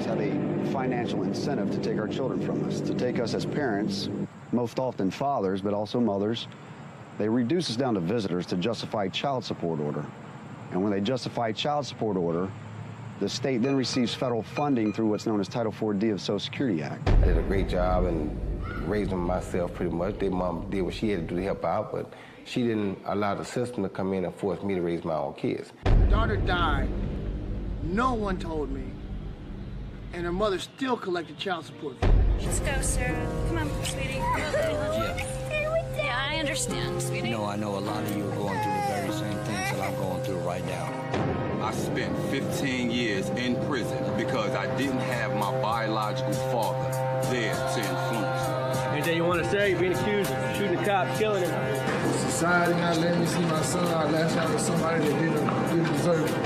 have a financial incentive to take our children from us, to take us as parents, most often fathers, but also mothers. They reduce us down to visitors to justify child support order. And when they justify child support order, the state then receives federal funding through what's known as Title IV-D of the Social Security Act. I did a great job and raised them myself pretty much. Their mom did what she had to do to help out, but she didn't allow the system to come in and force me to raise my own kids. My daughter died. No one told me. And her mother still collected child support. Let's go, Sarah. Come on, sweetie. Yeah, I understand, sweetie. You know, I know a lot of you are going through the very same things that I'm going through right now. I spent 15 years in prison because I didn't have my biological father there to influence me. Anything you want to say? You're being accused of shooting a cop, killing him. Society not letting me see my son. I lashed out to somebody that didn't deserve it.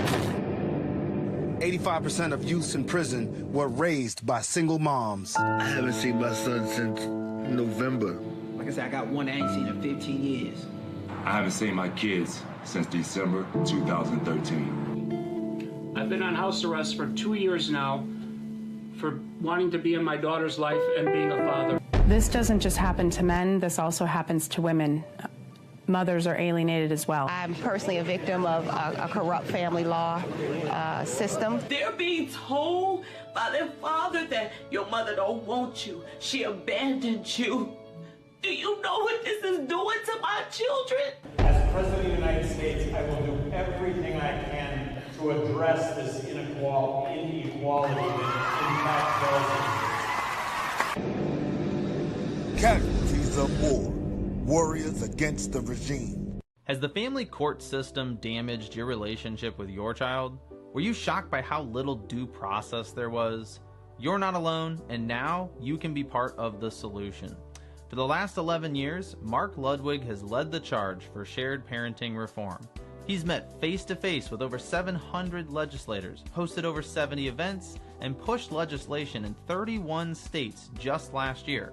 85% of youths in prison were raised by single moms. I haven't seen my son since November. Like I said, I got one I ain't seen in 15 years. I haven't seen my kids since December 2013. I've been on house arrest for 2 years now for wanting to be in my daughter's life and being a father. This doesn't just happen to men, this also happens to women. Mothers are alienated as well. I'm personally a victim of a corrupt family law system. They're being told by their father that your mother don't want you. She abandoned you. Do you know what this is doing to my children? As President of the United States, I will do everything I can to address this inequality that impacts those. Casualties of war. Warriors against the regime. Has the family court system damaged your relationship with your child? Were you shocked by how little due process there was? You're not alone, and now you can be part of the solution. For the last 11 years, Mark Ludwig has led the charge for shared parenting reform. He's met face-to-face with over 700 legislators, hosted over 70 events, and pushed legislation in 31 states just last year.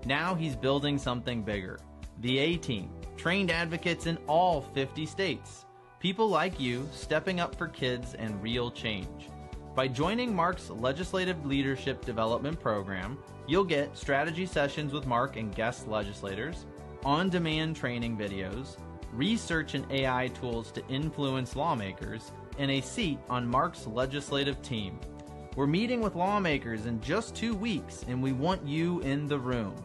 Now he's building something bigger. The A-Team, trained advocates in all 50 states. People like you stepping up for kids and real change. By joining Mark's Legislative Leadership Development Program, you'll get strategy sessions with Mark and guest legislators, on-demand training videos, research and AI tools to influence lawmakers, and a seat on Mark's legislative team. We're meeting with lawmakers in just 2 weeks, and we want you in the room.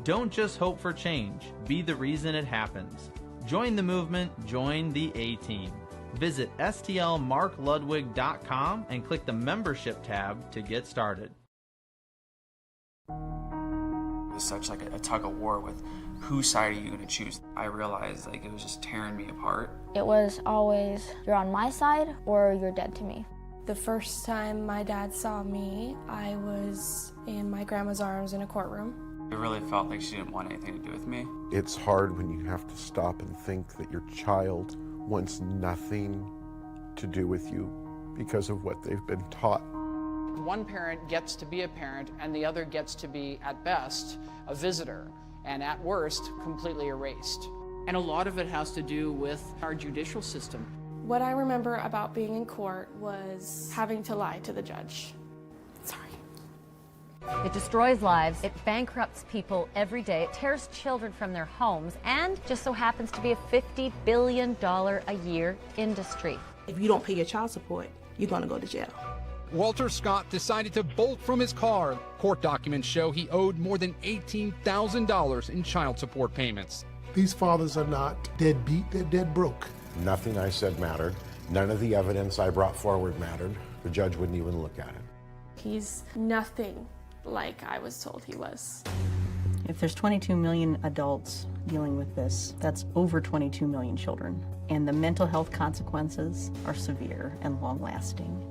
Don't just hope for change, be the reason it happens. Join the movement, join the A-Team. Visit stlmarkludwig.com and click the membership tab to get started. It was such like a tug of war with whose side are you going to choose. I realized like it was just tearing me apart. It was always, you're on my side or you're dead to me. The first time my dad saw me, I was in my grandma's arms in a courtroom. It really felt like she didn't want anything to do with me. It's hard when you have to stop and think that your child wants nothing to do with you because of what they've been taught. One parent gets to be a parent and the other gets to be, at best, a visitor, and at worst, completely erased. And a lot of it has to do with our judicial system. What I remember about being in court was having to lie to the judge. It destroys lives, it bankrupts people every day, it tears children from their homes, and just so happens to be a $50 billion a year industry. If you don't pay your child support, you're going to go to jail. Walter Scott decided to bolt from his car. Court documents show he owed more than $18,000 in child support payments. These fathers are not deadbeat, they're dead broke. Nothing I said mattered. None of the evidence I brought forward mattered. The judge wouldn't even look at it. He's nothing like I was told he was. If there's 22 million adults dealing with this, that's over 22 million children. And the mental health consequences are severe and long-lasting.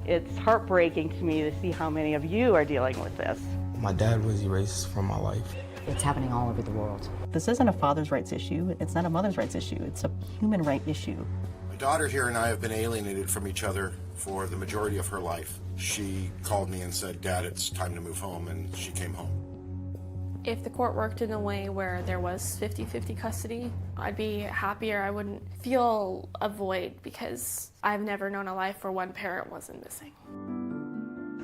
It's heartbreaking to me to see how many of you are dealing with this. My dad was erased from my life. It's happening all over the world. This isn't a father's rights issue. It's not a mother's rights issue. It's a human right issue. My daughter here and I have been alienated from each other for the majority of her life. She called me and said, "Dad, it's time to move home," and she came home. If the court worked in a way where there was 50-50 custody, I'd be happier. I wouldn't feel a void because I've never known a life where one parent wasn't missing.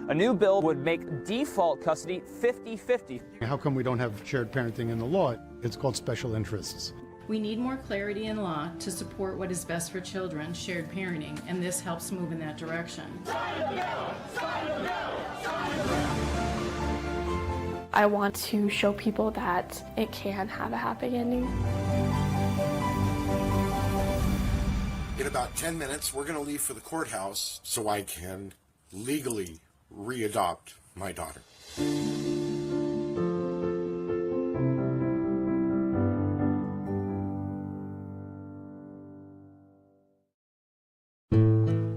A new bill would make default custody 50-50. How come we don't have shared parenting in the law? It's called special interests. We need more clarity in law to support what is best for children, shared parenting, and this helps move in that direction. I want to show people that it can have a happy ending. In about 10 minutes, we're going to leave for the courthouse so I can legally readopt my daughter.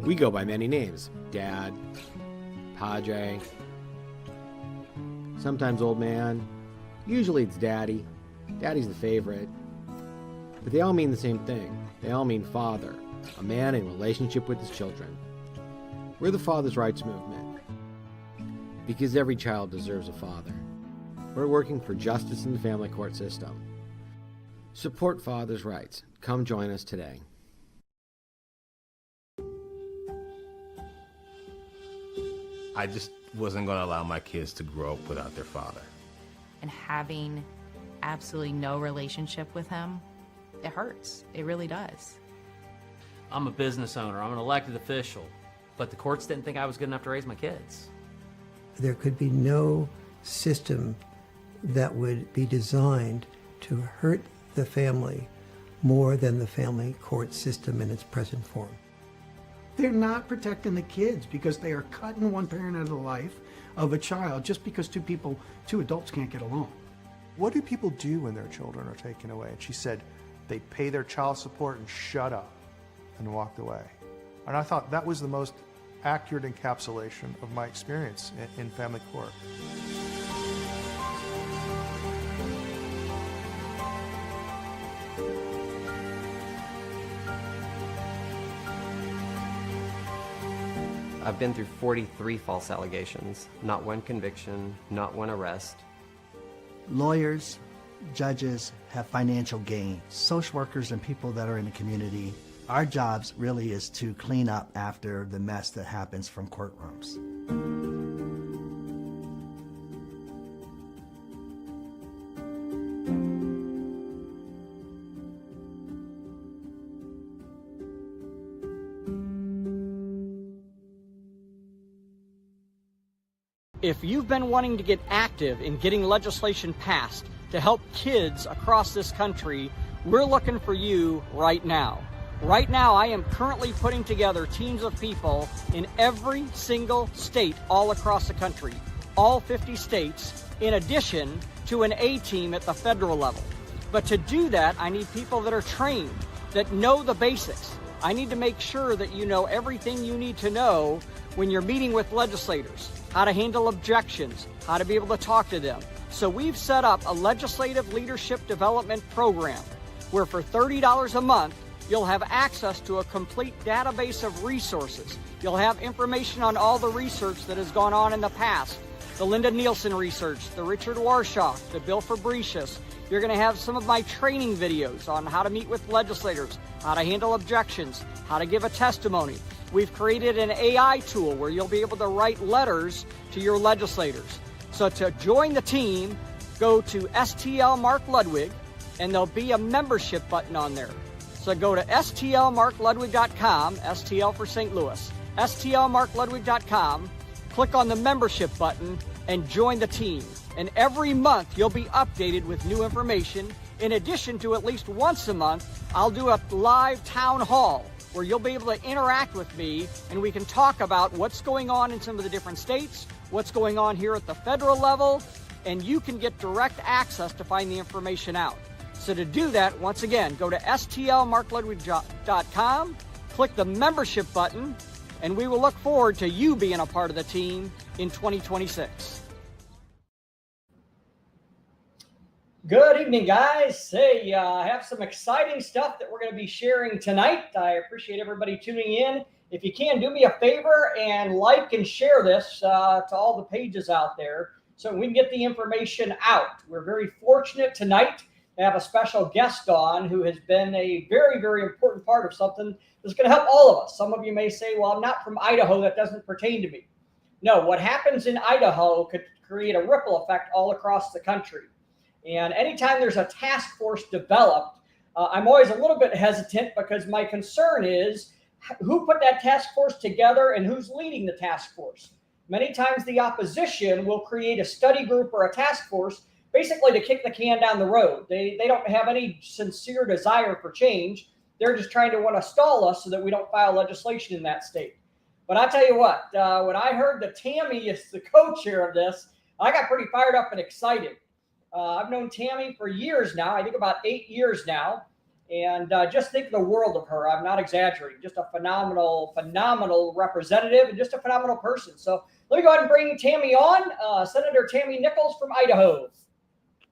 We go by many names. Dad, Padre, sometimes old man. Usually it's Daddy. Daddy's the favorite. But they all mean the same thing. They all mean father, a man in relationship with his children. We're the Father's Rights Movement. Because every child deserves a father. We're working for justice in the family court system. Support fathers' rights. Come join us today. I just wasn't going to allow my kids to grow up without their father. And having absolutely no relationship with him, it hurts. It really does. I'm a business owner. I'm an elected official. But the courts didn't think I was good enough to raise my kids. There could be no system that would be designed to hurt the family more than the family court system in its present form. They're not protecting the kids because they are cutting one parent out of the life of a child just because two adults can't get along. What do people do when their children are taken away? And she said they pay their child support and shut up and walked away. And I thought that was the most accurate encapsulation of my experience in family court. I've been through 43 false allegations, not one conviction, not one arrest. Lawyers, judges have financial gain. Social workers and people that are in the community, our jobs really is to clean up after the mess that happens from courtrooms. If you've been wanting to get active in getting legislation passed to help kids across this country, we're looking for you right now. Right now, I am currently putting together teams of people in every single state all across the country, all 50 states, in addition to an A team at the federal level. But to do that, I need people that are trained, that know the basics. I need to make sure that you know everything you need to know when you're meeting with legislators, how to handle objections, how to be able to talk to them. So we've set up a legislative leadership development program where for $30 a month, you'll have access to a complete database of resources. You'll have information on all the research that has gone on in the past, the Linda Nielsen research, the Richard Warshaw, the Bill Fabricius. You're going to have some of my training videos on how to meet with legislators, how to handle objections, how to give a testimony. We've created an AI tool where you'll be able to write letters to your legislators. So to join the team, go to STL Mark Ludwig, and there'll be a membership button on there. So go to stlmarkludwig.com, STL for St. Louis, stlmarkludwig.com, click on the membership button, and join the team. And every month you'll be updated with new information. In addition to at least once a month, I'll do a live town hall where you'll be able to interact with me and we can talk about what's going on in some of the different states, what's going on here at the federal level, and you can get direct access to find the information out. So to do that, once again, go to stlmarkludwig.com, click the membership button, and we will look forward to you being a part of the team in 2026. Good evening, guys. Hey, I have some exciting stuff that we're going to be sharing tonight. I appreciate everybody tuning in. If you can, do me a favor and like and share this to all the pages out there so we can get the information out. We're very fortunate tonight to have a special guest on who has been a very, very important part of something that's going to help all of us. Some of you may say, well, I'm not from Idaho. That doesn't pertain to me. No, what happens in Idaho could create a ripple effect all across the country. And anytime there's a task force developed, I'm always a little bit hesitant because my concern is who put that task force together and who's leading the task force. Many times the opposition will create a study group or a task force basically to kick the can down the road. They don't have any sincere desire for change. They're just trying to want to stall us so that we don't file legislation in that state. But I'll tell you what, when I heard that Tammy is the co-chair of this, I got pretty fired up and excited. I've known Tammy for years now, I think about 8 years now, and just think the world of her. I'm not exaggerating, just a phenomenal representative and just a phenomenal person. So let me go ahead and bring Tammy on, Senator Tammy Nichols from Idaho.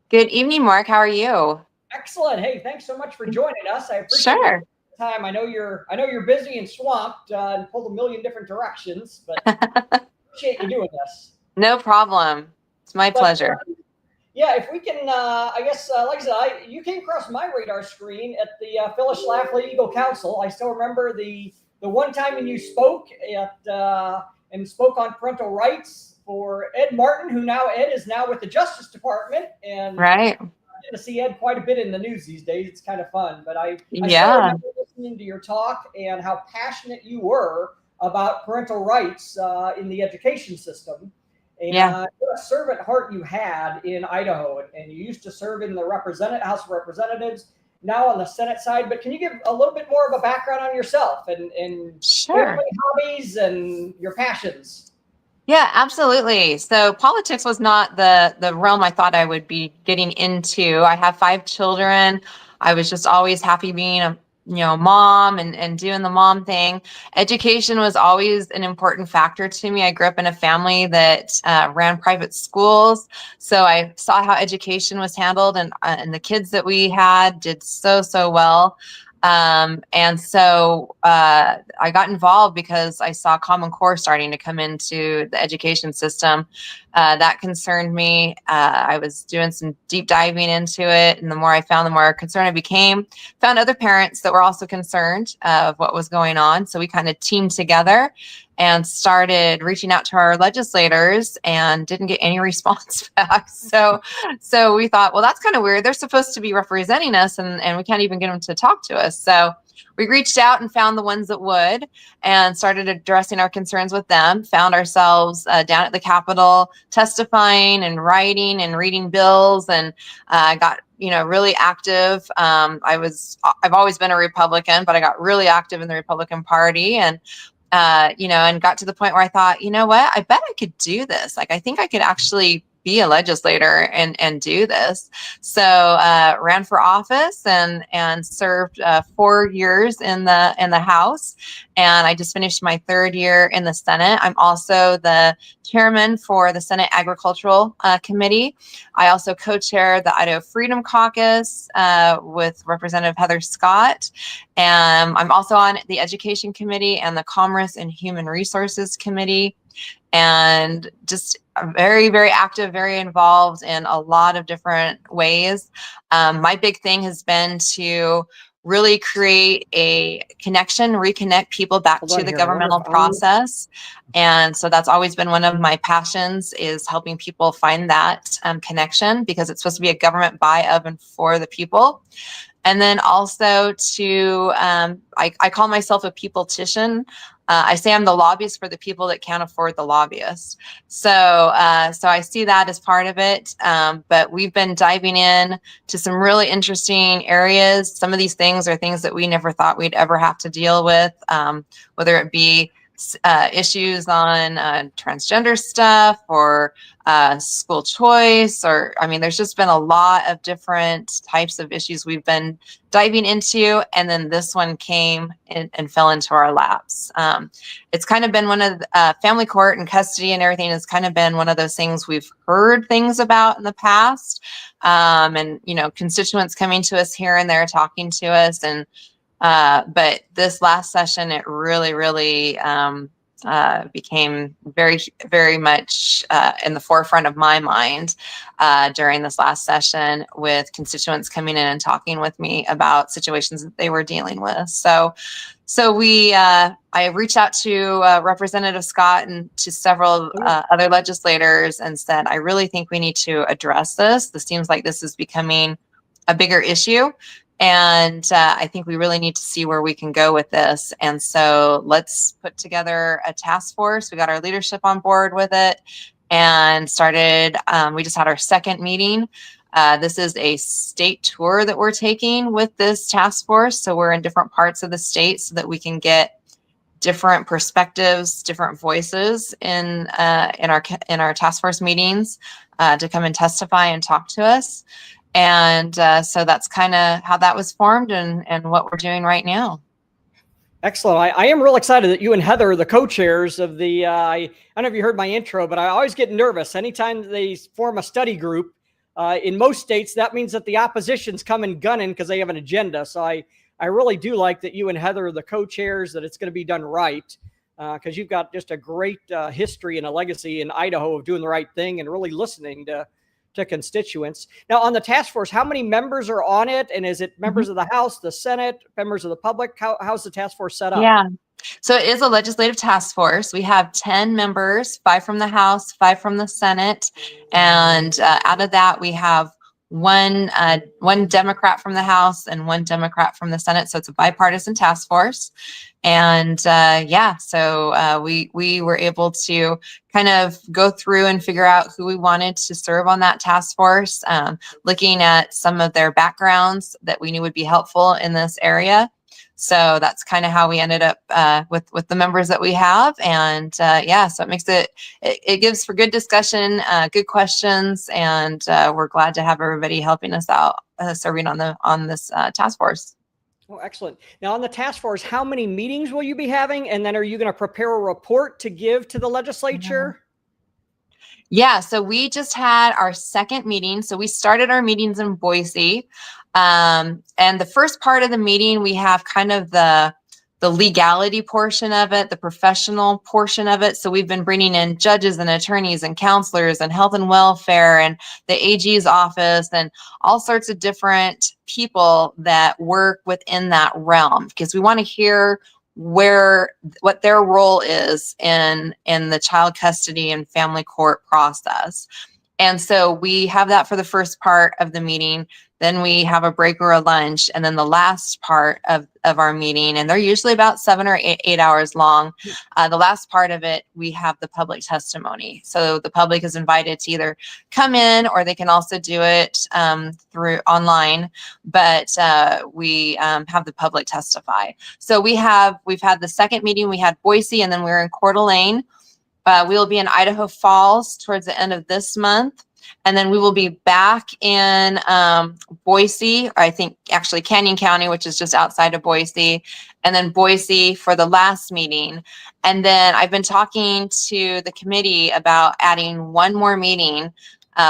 Good evening, Mark. How are you? Excellent. Hey, thanks so much for joining us. I appreciate the time. I know you're busy and swamped and pulled a million different directions, but appreciate you doing this. No problem. It's my pleasure. Yeah, if we can, I guess, like I said, you came across my radar screen at the Phyllis Schlafly Eagle Council. I still remember the one time when you spoke and spoke on parental rights for Ed Martin, who Ed is now with the Justice Department, and right. I get to see Ed quite a bit in the news these days. It's kind of fun, but I still remember listening to your talk and how passionate you were about parental rights in the education system. And what a servant heart you had in Idaho, and you used to serve in the House of Representatives, now on the Senate side. But can you give a little bit more of a background on yourself and family hobbies and your passions? Yeah, absolutely. So politics was not the realm I thought I would be getting into. I have 5 children. I was just always happy being a mom and doing the mom thing. Education was always an important factor to me. I grew up in a family that ran private schools, so I saw how education was handled, and the kids that we had did so well. And so I got involved because I saw Common Core starting to come into the education system. That concerned me. I was doing some deep diving into it, and the more I found, the more concerned I became. Found other parents that were also concerned of what was going on. So we kind of teamed together and started reaching out to our legislators and didn't get any response back. So we thought, well, that's kind of weird. They're supposed to be representing us and we can't even get them to talk to us. So we reached out and found the ones that would and started addressing our concerns with them, found ourselves down at the Capitol testifying and writing and reading bills, and got really active. I've always been a Republican, but I got really active in the Republican Party, and and got to the point where I thought, you know what, I bet I could do this. Like, I think I could actually be a legislator and do this. So ran for office and served 4 years in the House, and I just finished my 3rd year in the Senate. I'm also the chairman for the Senate Agricultural Committee. I also co-chair the Idaho Freedom Caucus with Representative Heather Scott, and I'm also on the Education Committee and the Commerce and Human Resources Committee. And just very, very active, very involved in a lot of different ways. My big thing has been to really create a connection, reconnect people back to the governmental process. And so that's always been one of my passions, is helping people find that connection, because it's supposed to be a government by, of, and for the people. And then also to, I call myself a peopletician. I say I'm the lobbyist for the people that can't afford the lobbyists. So I see that as part of it. But we've been diving in to some really interesting areas. Some of these things are things that we never thought we'd ever have to deal with, whether it be issues on transgender stuff or school choice, or there's just been a lot of different types of issues we've been diving into, and then this one came and fell into our laps. It's kind of been one of the family court and custody and everything has kind of been one of those things we've heard things about in the past, and constituents coming to us here and there talking to us, and but this last session, it really became very, very much in the forefront of my mind during this last session, with constituents coming in and talking with me about situations that they were dealing with. So I reached out to Representative Scott and to several other legislators and said, I really think we need to address this. This seems like this is becoming a bigger issue. And I think we really need to see where we can go with this. And so let's put together a task force. We got our leadership on board with it and started, we just had our second meeting. This is a state tour that we're taking with this task force. So we're in different parts of the state so that we can get different perspectives, different voices in our task force meetings to come and testify and talk to us. And so that's kind of how that was formed and what we're doing right now. Excellent. I am real excited that you and Heather are the co-chairs of the, I don't know if you heard my intro, but I always get nervous anytime they form a study group. In most states, that means that the opposition's coming gunning because they have an agenda. So I really do like that you and Heather are the co-chairs, that it's going to be done right, because you've got just a great history and a legacy in Idaho of doing the right thing and really listening to constituents. Now, on the task force, how many members are on it? And is it members of the House, the Senate, members of the public? How's the task force set up? Yeah. So it is a legislative task force. We have 10 members, 5 from the House, 5 from the Senate. And out of that, we have one Democrat from the House and 1 Democrat from the Senate. So it's a bipartisan task force. And so we were able to kind of go through and figure out who we wanted to serve on that task force, looking at some of their backgrounds that we knew would be helpful in this area. So that's kind of how we ended up with the members that we have. And so it makes it gives for good discussion, good questions, and we're glad to have everybody helping us out serving on this task force. Oh, excellent. Now, on the task force, how many meetings will you be having? And then are you going to prepare a report to give to the legislature? Yeah, so we just had our second meeting. So we started our meetings in Boise. And the first part of the meeting, we have kind of the legality portion of it, the professional portion of it. So we've been bringing in judges and attorneys and counselors and health and welfare and the AG's office and all sorts of different people that work within that realm, because we want to hear what their role is in the child custody and family court process. And so we have that for the first part of the meeting. Then we have a break or a lunch, and then the last part of our meeting, and they're usually about 7 or 8 hours long. The last part of it, we have the public testimony. So the public is invited to either come in, or they can also do it through online, but we have the public testify. So we've had the second meeting, we had Boise, and then we were in Coeur d'Alene. We will be in Idaho Falls towards the end of this month. And then we will be back in Boise, or I think actually Canyon County, which is just outside of Boise, and then Boise for the last meeting. And then I've been talking to the committee about adding one more meeting,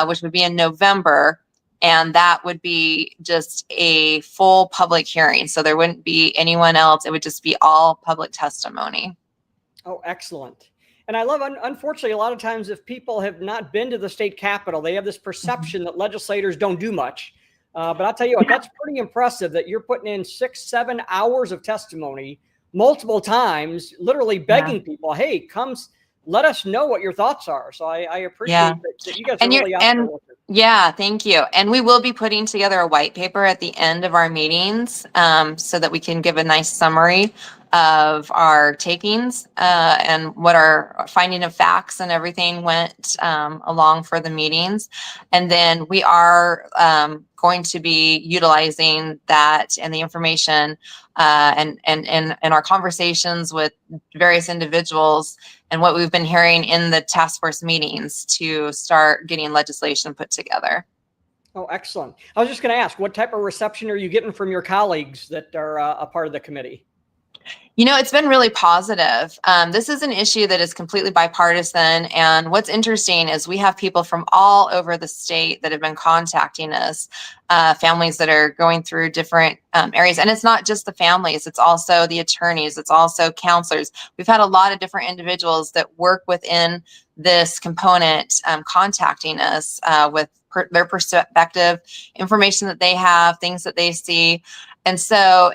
which would be in November. And that would be just a full public hearing. So there wouldn't be anyone else. It would just be all public testimony. Oh, excellent. And I love, unfortunately, a lot of times if people have not been to the state capitol, they have this perception that legislators don't do much. But I'll tell you what, that's pretty impressive that you're putting in 6-7 hours of testimony multiple times, literally begging people, hey, come let us know what your thoughts are. So I appreciate that you guys are really out there with it. Yeah, thank you. And we will be putting together a white paper at the end of our meetings so that we can give a nice summary of our takings and what our finding of facts and everything went along for the meetings. And then we are going to be utilizing that and the information and our conversations with various individuals and what we've been hearing in the task force meetings to start getting legislation put together. Oh, excellent. I was just going to ask, what type of reception are you getting from your colleagues that are a part of the committee? You know, it's been really positive. This is an issue that is completely bipartisan. And what's interesting is we have people from all over the state that have been contacting us families that are going through different areas. And it's not just the families, it's also the attorneys, it's also counselors. We've had a lot of different individuals that work within this component contacting us with their perspective, information that they have, things that they see. And so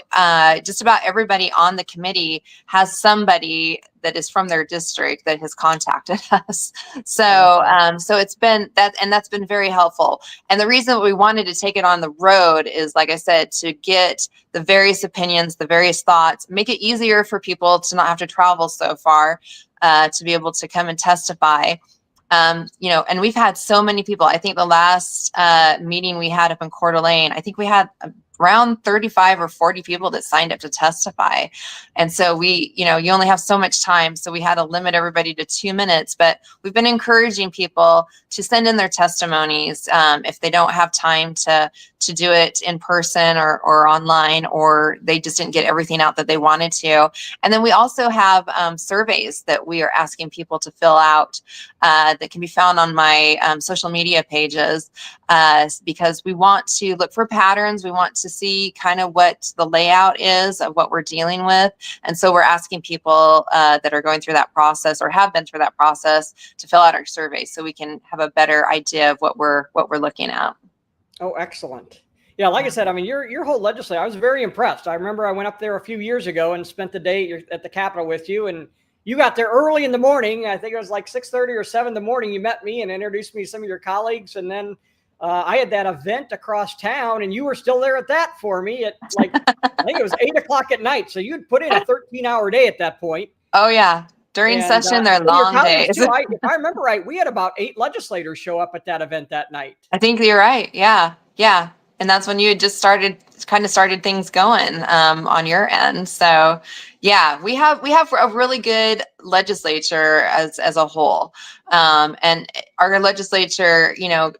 just about everybody on the committee has somebody that is from their district that has contacted us. So so it's been that, and that's been very helpful. And the reason we wanted to take it on the road is, like I said, to get the various opinions, the various thoughts, make it easier for people to not have to travel so far, to be able to come and testify. You know, and we've had so many people. I think the last meeting we had up in Coeur d'Alene, I think we had around 35 or 40 people that signed up to testify. And so we, you know, you only have so much time. So we had to limit everybody to 2 minutes, but we've been encouraging people to send in their testimonies if they don't have time to do it in person or online, or they just didn't get everything out that they wanted to. And then we also have surveys that we are asking people to fill out that can be found on my social media pages, because we want to look for patterns. We want to see kind of what the layout is of what we're dealing with. And so we're asking people that are going through that process or have been through that process to fill out our survey so we can have a better idea of what we're looking at. Oh, excellent. Yeah, like I said, I mean, your whole legislature, I was very impressed. I remember I went up there a few years ago and spent the day at the Capitol with you, and you got there early in the morning. I think it was like 6:30 or 7 in the morning. You met me and introduced me to some of your colleagues, and then I had that event across town, and you were still there at that for me at like, I think it was 8 o'clock at night. So you'd put in a 13-hour day at that point. Oh yeah. During session, they're long days. Too, if I remember right, we had about 8 legislators show up at that event that night. I think you're right. Yeah. Yeah. And that's when you had just started things going on your end. So yeah, we have a really good legislature as a whole. And our legislature, you know,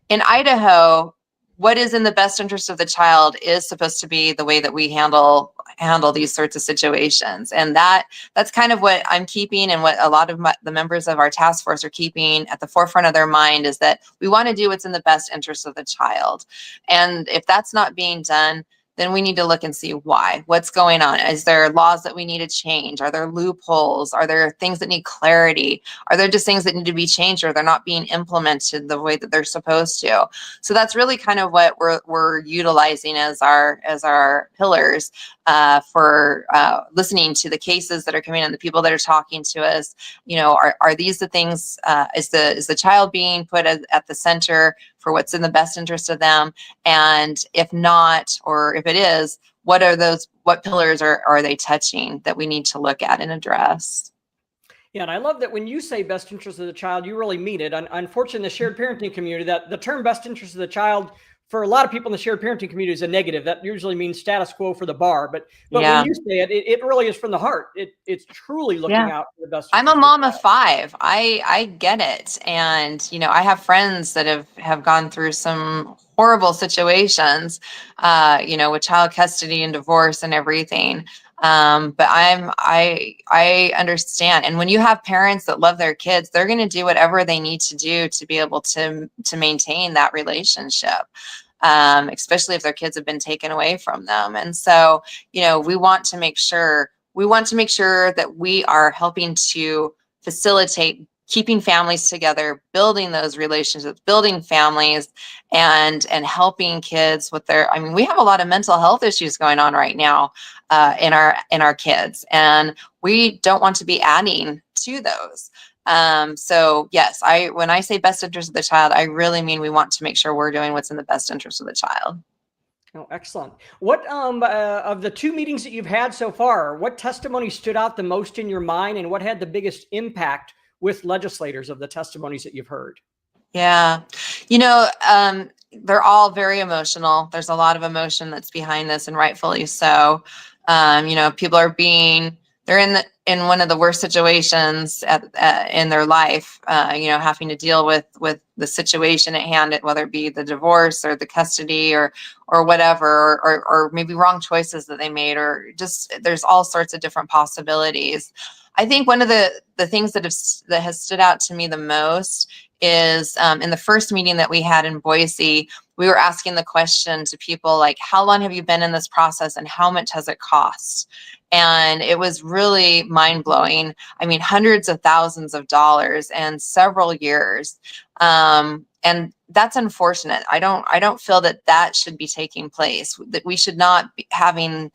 in Idaho, what is in the best interest of the child is supposed to be the way that we handle these sorts of situations. And that's kind of what I'm keeping, and what a lot of the members of our task force are keeping at the forefront of their mind, is that we want to do what's in the best interest of the child. And if that's not being done, then we need to look and see why. What's going on? Is there laws that we need to change? Are there loopholes? Are there things that need clarity? Are there just things that need to be changed, or they're not being implemented the way that they're supposed to? So that's really kind of what we're utilizing as our pillars for listening to the cases that are coming in, the people that are talking to us. You know, are these the things? Is the child being put at the center for what's in the best interest of them? And if not, or if it is, what pillars are they touching that we need to look at and address? Yeah, and I love that when you say best interest of the child, you really mean it. Unfortunately, in the shared parenting community, that the term best interest of the child, for a lot of people in the shared parenting community, is a negative. That usually means status quo for the bar. But yeah. When you say it, it really is from the heart. It's truly looking out for the best. I'm a mom of 5. I get it. And, you know, I have friends that have gone through some horrible situations, you know, with child custody and divorce and everything. But I understand. And when you have parents that love their kids, they're going to do whatever they need to do to be able to maintain that relationship. Especially if their kids have been taken away from them. And so, you know, we want to make sure that we are helping to facilitate keeping families together, building those relationships, building families, and helping kids with their, I mean, we have a lot of mental health issues going on right now in our kids, and we don't want to be adding to those. So yes, when I say best interest of the child, I really mean we want to make sure we're doing what's in the best interest of the child. Oh, excellent. What of the 2 meetings that you've had so far, what testimony stood out the most in your mind, and what had the biggest impact with legislators of the testimonies that you've heard? Yeah, you know, they're all very emotional. There's a lot of emotion that's behind this, and rightfully so. You know, people they're in one of the worst situations in their life, you know, having to deal with the situation at hand, whether it be the divorce or the custody or whatever, or maybe wrong choices that they made, or just there's all sorts of different possibilities. I think one of the things that has stood out to me the most is in the first meeting that we had in Boise, we were asking the question to people like, how long have you been in this process and how much has it cost? And it was really mind blowing. I mean, hundreds of thousands of dollars and several years. And that's unfortunate. I don't feel that that should be taking place, that we should not be having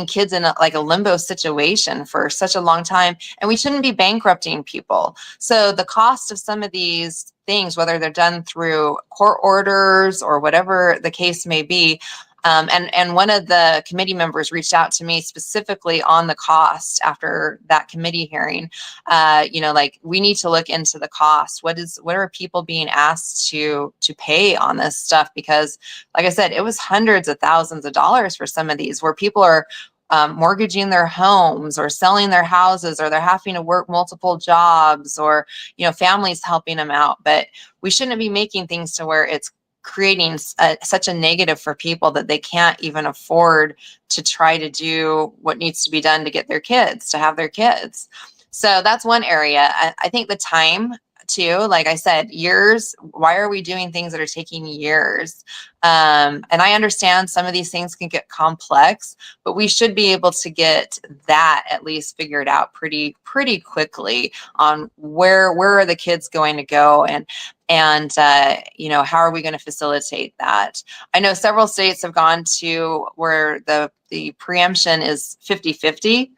kids in a limbo situation for such a long time, and we shouldn't be bankrupting people. So the cost of some of these things, whether they're done through court orders or whatever the case may be, and one of the committee members reached out to me specifically on the cost after that committee hearing. Like, we need to look into the cost. What are people being asked to pay on this stuff? Because, like I said, it was hundreds of thousands of dollars for some of these, where people are mortgaging their homes or selling their houses, or they're having to work multiple jobs, or families helping them out. But we shouldn't be making things to where it's creating such a negative for people that they can't even afford to try to do what needs to be done to get their kids, to have their kids. So that's one area. I think the time too, like I said, years. Why are we doing things that are taking years? And I understand some of these things can get complex, but we should be able to get that at least figured out pretty quickly on where are the kids going to go, and how are we going to facilitate that? I know several states have gone to where the preemption is 50-50.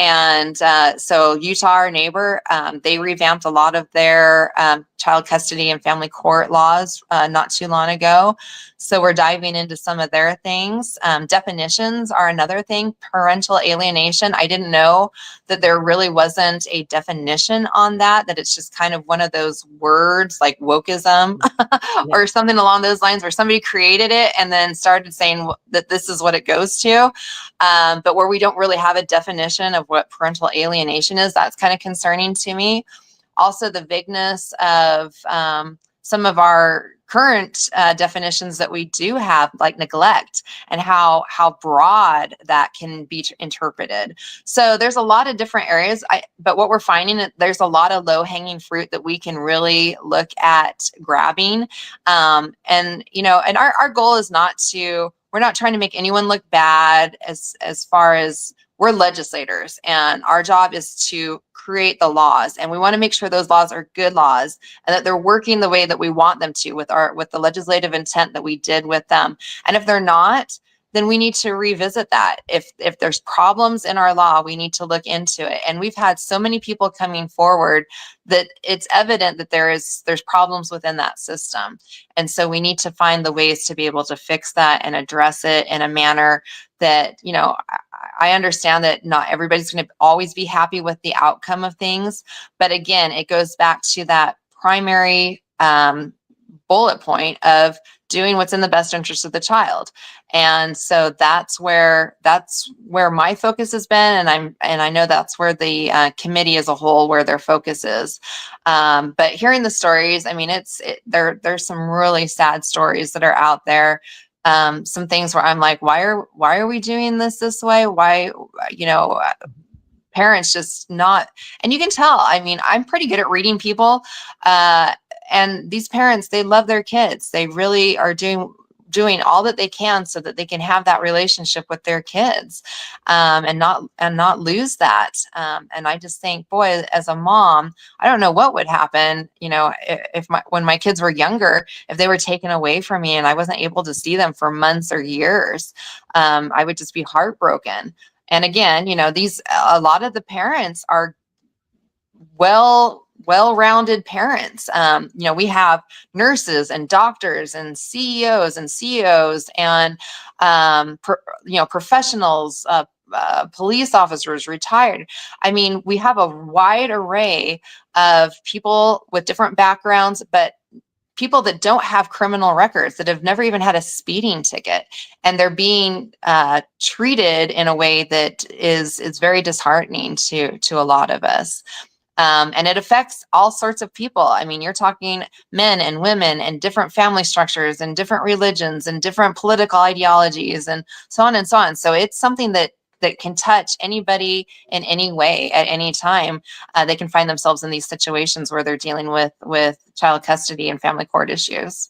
And so Utah, our neighbor, they revamped a lot of their child custody and family court laws not too long ago. So we're diving into some of their things. Definitions are another thing. Parental alienation. I didn't know that there really wasn't a definition on that it's just kind of one of those words like wokeism or something along those lines, where somebody created it and then started saying that this is what it goes to. But where we don't really have a definition of what parental alienation is, that's kind of concerning to me. Also, the vagueness of some of our current definitions that we do have, like neglect, and how broad that can be interpreted. So there's a lot of different areas, but what we're finding, there's a lot of low-hanging fruit that we can really look at grabbing. And our goal is we're not trying to make anyone look bad, as far as we're legislators, and our job is to create the laws, and we want to make sure those laws are good laws and that they're working the way that we want them to, with the legislative intent that we did with them. And if they're not, then we need to revisit that. If there's problems in our law, we need to look into it. And we've had so many people coming forward that it's evident that there's problems within that system. And so we need to find the ways to be able to fix that and address it in a manner that, I understand that not everybody's going to always be happy with the outcome of things. But again, it goes back to that primary bullet point of doing what's in the best interest of the child. And so that's where my focus has been. And I know that's where the committee as a whole, where their focus is. But hearing the stories, I mean, there's some really sad stories that are out there. Some things where I'm like, why are we doing this way? Why, parents just not, and you can tell, I mean, I'm pretty good at reading people, and these parents, they love their kids. They really are doing all that they can so that they can have that relationship with their kids, and not lose that. And I just think, boy, as a mom, I don't know what would happen, when my kids were younger, if they were taken away from me and I wasn't able to see them for months or years. I would just be heartbroken. And again, a lot of the parents are well-rounded parents. We have nurses and doctors and CEOs and CEOs and, professionals, police officers, retired. I mean, we have a wide array of people with different backgrounds, but people that don't have criminal records, that have never even had a speeding ticket, and they're being treated in a way that is very disheartening to a lot of us. And it affects all sorts of people. I mean, you're talking men and women and different family structures and different religions and different political ideologies and so on and so on. So it's something that can touch anybody in any way at any time. They can find themselves in these situations where they're dealing with child custody and family court issues.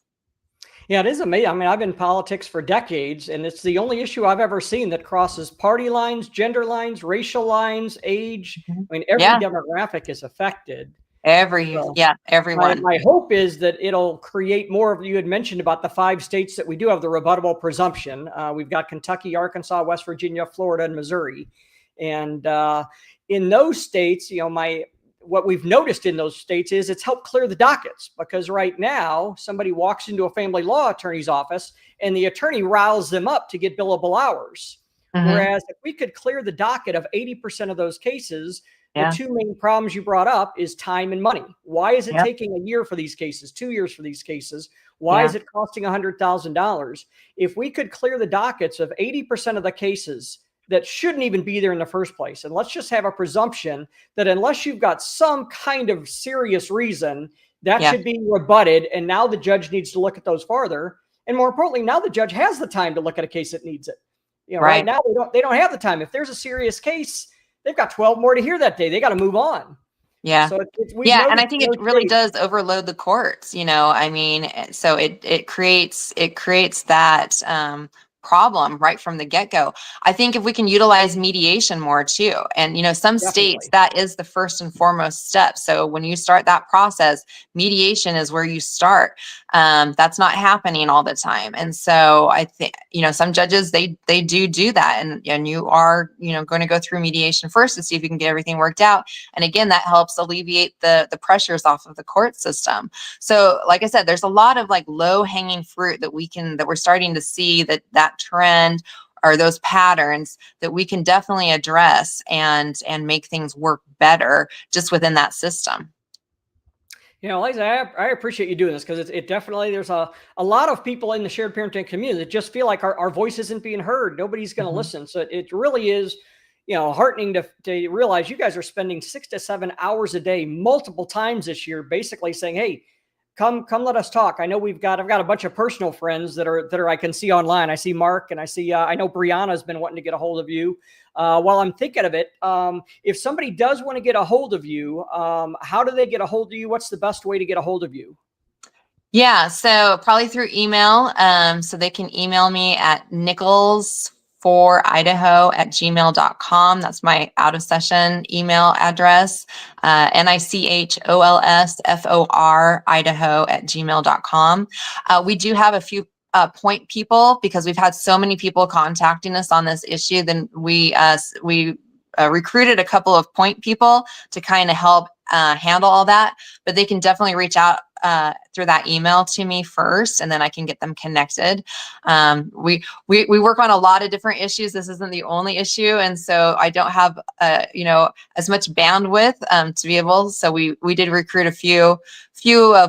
Yeah, it is amazing. I mean, I've been in politics for decades, and it's the only issue I've ever seen that crosses party lines, gender lines, racial lines, age. I mean, every Yeah. demographic is affected. Everyone. My hope is that it'll create more of, you had mentioned about the 5 states that we do have the rebuttable presumption. We've got Kentucky, Arkansas, West Virginia, Florida, and Missouri. And in those states, what we've noticed in those states is it's helped clear the dockets, because right now somebody walks into a family law attorney's office and the attorney riles them up to get billable hours. Whereas if we could clear the docket of 80% of those cases, the 2 main problems you brought up is time and money. Why is it taking a year for these cases, 2 years for these cases? Why is it costing $100,000? If we could clear the dockets of 80% of the cases that shouldn't even be there in the first place, and let's just have a presumption that unless you've got some kind of serious reason, that should be rebutted, and now the judge needs to look at those farther. And more importantly, now the judge has the time to look at a case that needs it. Right now they don't have the time. If there's a serious case, they've got 12 more to hear that day. They got to move on. Yeah. So and I think it really does overload the courts, I mean, so it creates that problem right from the get-go. I think if we can utilize mediation more too, and some states, that is the first and foremost step. So when you start that process, mediation is where you start. That's not happening all the time. And so I think, some judges, they do that. And you are, going to go through mediation first to see if you can get everything worked out. And again, that helps alleviate the pressures off of the court system. So like I said, there's a lot of like low hanging fruit that we're starting to see that trend or those patterns that we can definitely address and make things work better just within that system. Liza, I appreciate you doing this, because it definitely, there's a lot of people in the shared parenting community that just feel like our voice isn't being heard. Nobody's going to listen. So it really is, heartening to realize you guys are spending 6 to 7 hours a day, multiple times this year, basically saying, hey, come let us talk. I know I've got a bunch of personal friends that are I can see online. I see Mark, and I see I know Brianna's been wanting to get a hold of you. While I'm thinking of it, if somebody does want to get a hold of you, how do they get a hold of you? What's the best way to get a hold of you? Yeah, so probably through email. So they can email me at nicholsforidaho@gmail.com. That's my out of session email address. NICHOLSFOR Idaho@gmail.com. We do have a few point people, because we've had so many people contacting us on this issue. Then we recruited a couple of point people to kind of help handle all that, but they can definitely reach out through that email to me first, and then I can get them connected. We work on a lot of different issues. This isn't the only issue, and so I don't have as much bandwidth to be able. So we did recruit a few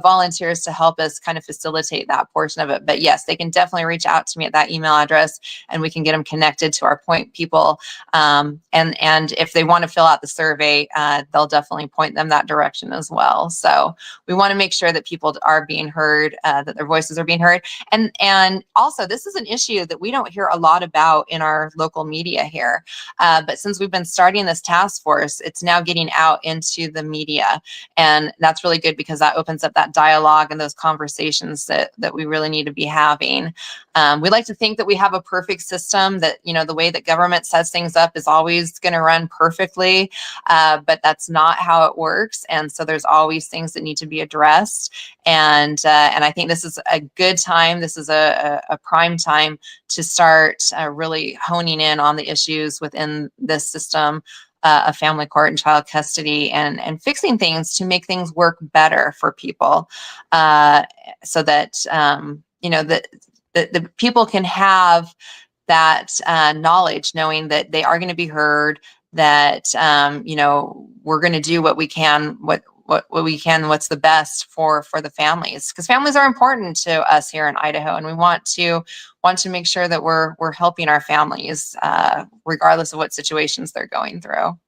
volunteers to help us kind of facilitate that portion of it. But yes, they can definitely reach out to me at that email address, and we can get them connected to our point people. And if they want to fill out the survey, they'll definitely point them that direction as well. So we want to make sure that people are being heard, that their voices are being heard. And also, this is an issue that we don't hear a lot about in our local media here. But since we've been starting this task force, it's now getting out into the media. And that's really good, because that opens up that dialogue and those conversations that we really need to be having. We like to think that we have a perfect system, that, the way that government sets things up is always going to run perfectly, but that's not how it works. And so there's always things that need to be addressed. And I think this is a good time. This is a prime time to start really honing in on the issues within this system of family court and child custody, and fixing things to make things work better for people, so that the people can have that knowledge, knowing that they are going to be heard, that we're going to do what we can, what we can, what's the best for the families, because families are important to us here in Idaho, and we want to make sure that we're helping our families, regardless of what situations they're going through.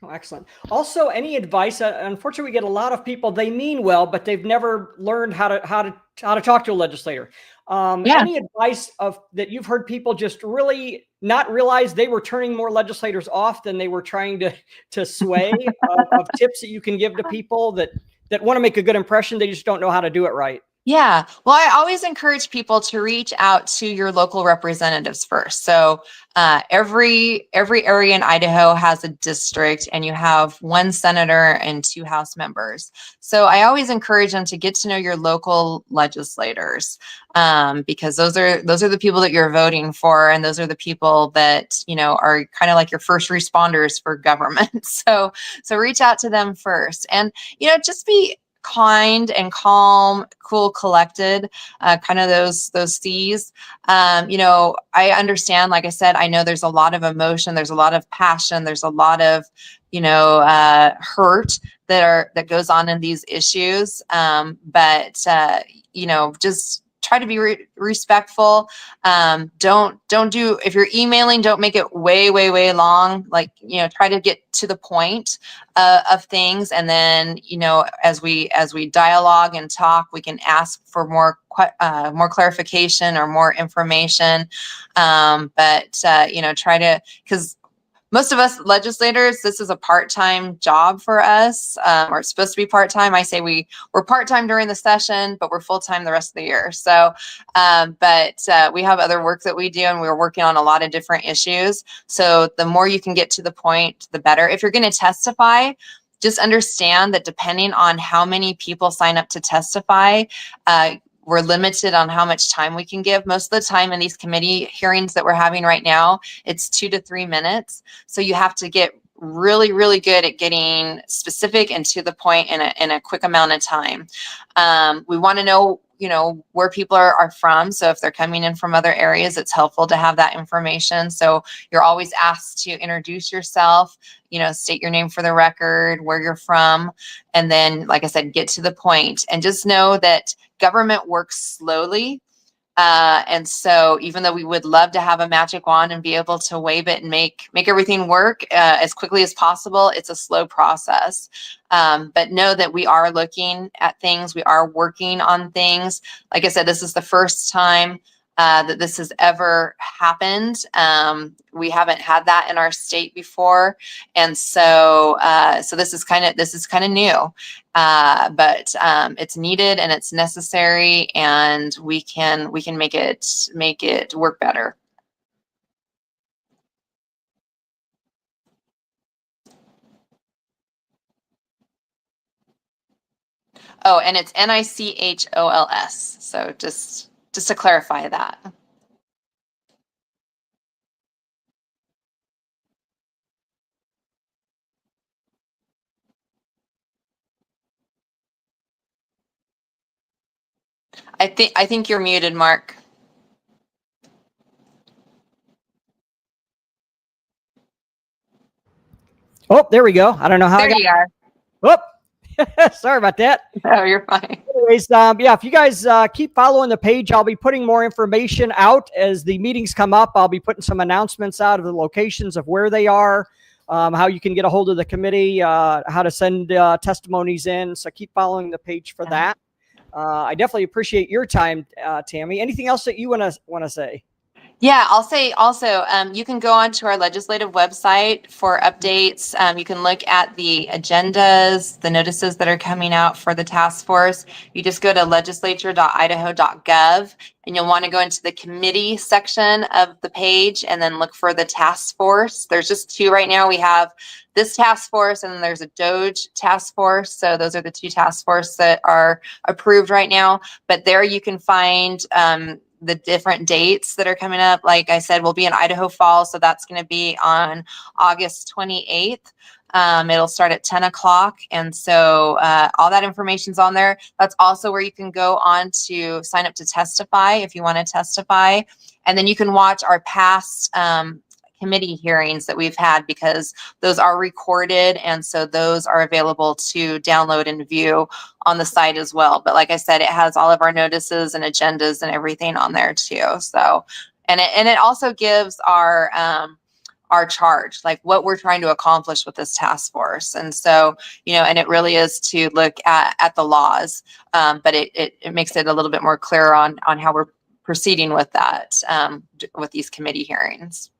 Oh, excellent. Also, any advice? Unfortunately, we get a lot of people, they mean well, but they've never learned how to talk to a legislator. Any advice that you've heard people just really not realize they were turning more legislators off than they were trying to sway, of tips that you can give to people that want to make a good impression, they just don't know how to do it right? Yeah. Well, I always encourage people to reach out to your local representatives first. So every area in Idaho has a district, and you have one senator and 2 House members. So I always encourage them to get to know your local legislators, because those are the people that you're voting for, and those are the people that are kind of like your first responders for government. So reach out to them first, and just be kind and calm, cool, collected, kind of those C's. I understand, like I said, I know there's a lot of emotion, there's a lot of passion, there's a lot of, hurt that goes on in these issues. But just try to be respectful. Don't do, if you're emailing, don't make it way long. Like, try to get to the point of things. And then, as we dialogue and talk, we can ask for more clarification or more information. But try to, because most of us legislators, this is a part-time job for us, or it's supposed to be part-time. I say we're part-time during the session, but we're full-time the rest of the year. So, but we have other work that we do, and we're working on a lot of different issues. So the more you can get to the point, the better. If you're going to testify, just understand that depending on how many people sign up to testify, we're limited on how much time we can give. Most of the time in these committee hearings that we're having right now, it's 2 to 3 minutes. So you have to get really good at getting specific and to the point in a quick amount of time. We want to know, where people are from. So if they're coming in from other areas, it's helpful to have that information. So you're always asked to introduce yourself, state your name for the record, where you're from, and then, like I said, get to the point. And just know that government works slowly. And so even though we would love to have a magic wand and be able to wave it and make everything work as quickly as possible, it's a slow process. But know that we are looking at things. We are working on things. Like I said, this is the first time that this has ever happened. We haven't had that in our state before. And so, this is kind of new. But it's needed and it's necessary, and we can make it work better. Oh, and it's Nichols. So just to clarify that. I think you're muted, Mark. Oh, there we go. I don't know how. There you are. Whoop. Sorry about that. Oh, you're fine. Anyways, yeah, if you guys keep following the page, I'll be putting more information out as the meetings come up. I'll be putting some announcements out of the locations of where they are, how you can get a hold of the committee, how to send testimonies in. So keep following the page for that. I definitely appreciate your time, Tammy. Anything else that you want to say? Yeah, I'll say also, you can go onto our legislative website for updates. You can look at the agendas, the notices that are coming out for the task force. You just go to legislature.idaho.gov, and you'll want to go into the committee section of the page and then look for the task force. There's just 2 right now. We have this task force, and then there's a DOGE task force. So those are the 2 task forces that are approved right now. But there you can find the different dates that are coming up. Like I said, we'll be in Idaho Falls, so that's going to be on August 28th. It'll start at 10 o'clock. And so all that information's on there. That's also where you can go on to sign up to testify if you want to testify. And then you can watch our past committee hearings that we've had, because those are recorded, and so those are available to download and view on the site as well. But like I said, it has all of our notices and agendas and everything on there too. So, and it also gives our charge, like what we're trying to accomplish with this task force. And so, and it really is to look at the laws, but it makes it a little bit more clear on how we're proceeding with that, with these committee hearings.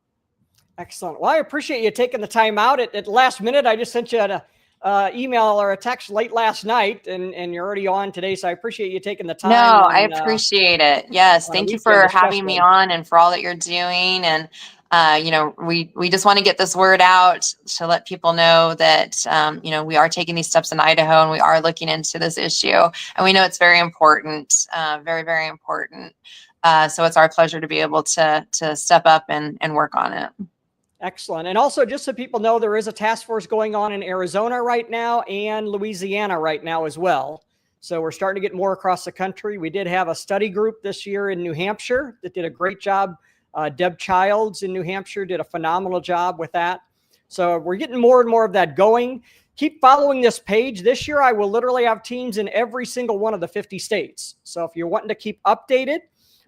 Excellent. Well, I appreciate you taking the time out at the last minute. I just sent you email or a text late last night, and you're already on today. So I appreciate you taking the time. No, I appreciate it. Yes. Thank you for having me on and for all that you're doing. And, we just want to get this word out to let people know that, we are taking these steps in Idaho and we are looking into this issue. And we know it's very important, very, very important. So it's our pleasure to be able to step up and work on it. Excellent. And also, just so people know, there is a task force going on in Arizona right now and Louisiana right now as well. So we're starting to get more across the country. We did have a study group this year in New Hampshire that did a great job. Deb Childs in New Hampshire did a phenomenal job with that. So we're getting more and more of that going. Keep following this page. This year, I will literally have teams in every single one of the 50 states. So if you're wanting to keep updated,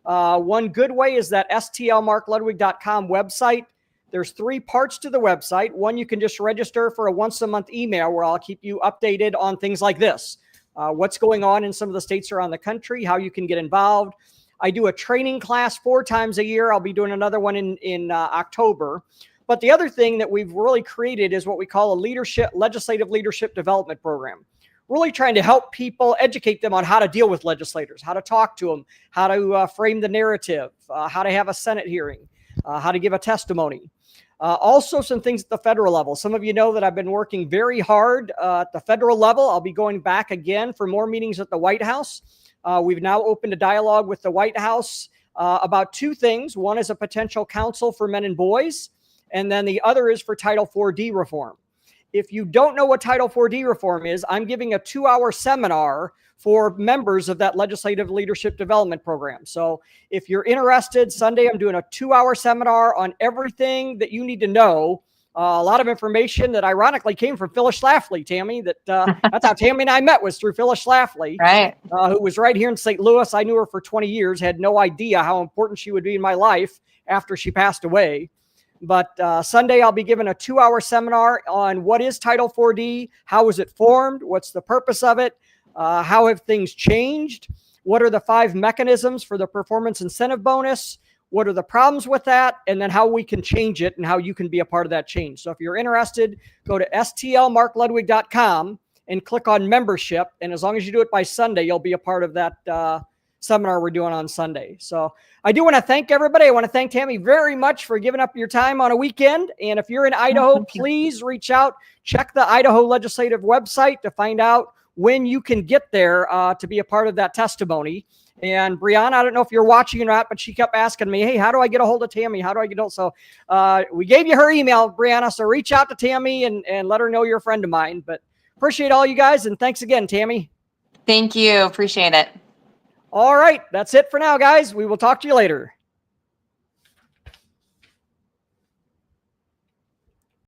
one good way is that stlmarkludwig.com website. There's 3 parts to the website. One, you can just register for a once-a-month email where I'll keep you updated on things like this. What's going on in some of the states around the country, how you can get involved. I do a training class 4 times a year. I'll be doing another one in October. But the other thing that we've really created is what we call a legislative leadership development program. Really trying to help people, educate them on how to deal with legislators, how to talk to them, how to frame the narrative, how to have a Senate hearing, how to give a testimony. Also, some things at the federal level. Some of you know that I've been working very hard at the federal level. I'll be going back again for more meetings at the White House. We've now opened a dialogue with the White House about 2 things. One is a potential council for men and boys, and then the other is for Title IV-D reform. If you don't know what Title IV-D reform is, I'm giving a 2-hour seminar for members of that legislative leadership development program. So if you're interested, Sunday, I'm doing a 2-hour seminar on everything that you need to know. A lot of information that ironically came from Phyllis Schlafly, Tammy. That's how Tammy and I met, was through Phyllis Schlafly, right? Who was right here in St. Louis. I knew her for 20 years, had no idea how important she would be in my life after she passed away. But Sunday, I'll be giving a 2-hour seminar on what is Title IV-D, how was it formed, what's the purpose of it, how have things changed, what are the 5 mechanisms for the performance incentive bonus, what are the problems with that, and then how we can change it and how you can be a part of that change. So if you're interested, go to stlmarkludwig.com and click on membership. And as long as you do it by Sunday, you'll be a part of that seminar we're doing on Sunday. So I do want to thank everybody. I want to thank Tammy very much for giving up your time on a weekend. And if you're in Idaho, please reach out. Check the Idaho Legislative website to find out when you can get there to be a part of that testimony. And Brianna, I don't know if you're watching or not, but she kept asking me, hey, how do I get a hold of Tammy? How do I get a hold? So we gave you her email, Brianna. So reach out to Tammy and let her know you're a friend of mine. But appreciate all you guys. And thanks again, Tammy. Thank you. Appreciate it. All right. That's it for now, guys. We will talk to you later.